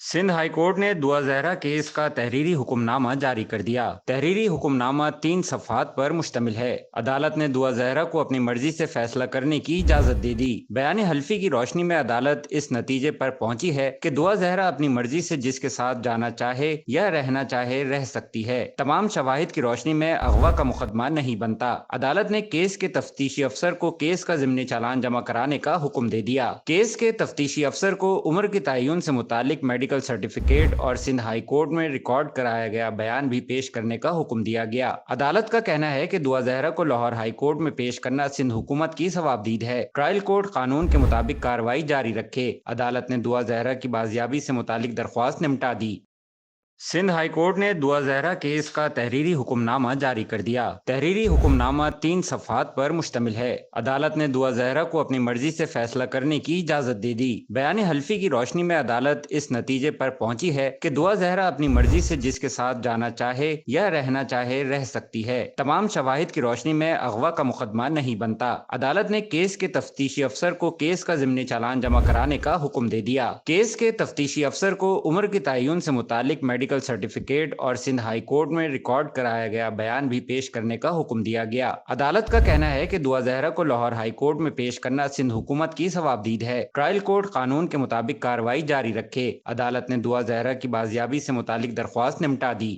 Sindh high court ने दुआ Zahra case का तहरीरी हुक्मनामा जारी कर दिया। तहरीरी हुक्मनामा 3 सफ़हात पर मुश्तमिल है। अदालत ने दुआ जहरा को अपनी मर्जी से फैसला करने की इजाजत दे दी। बयान हल्फी की रोशनी में अदालत इस नतीजे पर पहुंची है कि दुआ जहरा अपनी मर्जी से जिसके साथ जाना चाहे या रहना चाहे रह सकती है। तमाम शवाहिद की रोशनी में अगवा का मुकदमा नहीं बनता। अदालत ने केस के तफ्तीशी अफसर को केस का ज़िमनी चालान जमा कराने का हुक्म दे दिया। केस के तफ्तीशी अफसर को उम्र के तयन से मुतालिक मेडिकल सर्टिफिकेट और सिंध हाई कोर्ट में रिकॉर्ड कराया गया बयान भी पेश करने का हुक्म दिया गया। अदालत का कहना है कि दुआ जहरा को लाहौर हाई कोर्ट में पेश करना सिंध हुकूमत की सवाबदीद है। ट्रायल कोर्ट कानून के मुताबिक कार्रवाई जारी रखे। अदालत ने दुआ जहरा की बाजियाबी से मुतालिक दरख्वास्त निपटा दी। सिंध हाई कोर्ट ने दुआ जहरा केस का तहरीरी हुक्मनामा जारी कर दिया। तहरीरी हुक्मनामा 3 सफ़हात पर मुश्तमिल है। अदालत ने दुआ जहरा को अपनी मर्जी से फैसला करने की इजाजत दे दी। बयान हल्फी की रोशनी में अदालत इस नतीजे पर पहुंची है कि दुआ जहरा अपनी मर्जी से जिसके साथ जाना चाहे या रहना चाहे रह सकती है। तमाम शवाहिद की रोशनी में अगवा का मुकदमा नहीं बनता। अदालत ने केस के तफ्तीशी अफसर को केस का ज़िमनी चालान जमा कराने का हुक्म दे दिया। केस के तफ्तीशी अफसर को उम्र के तयन से मुतालिक मेडिकल सर्टिफिकेट और सिंध हाई कोर्ट में रिकॉर्ड कराया गया बयान भी पेश करने का हुक्म दिया गया। अदालत का कहना है कि दुआ जहरा को लाहौर हाई कोर्ट में पेश करना सिंध हुकूमत की सवाबदीद है। ट्रायल कोर्ट कानून के मुताबिक कार्रवाई जारी रखे। अदालत ने दुआ जहरा की बाजियाबी से मुतालिक दरख्वास्त निपटा दी।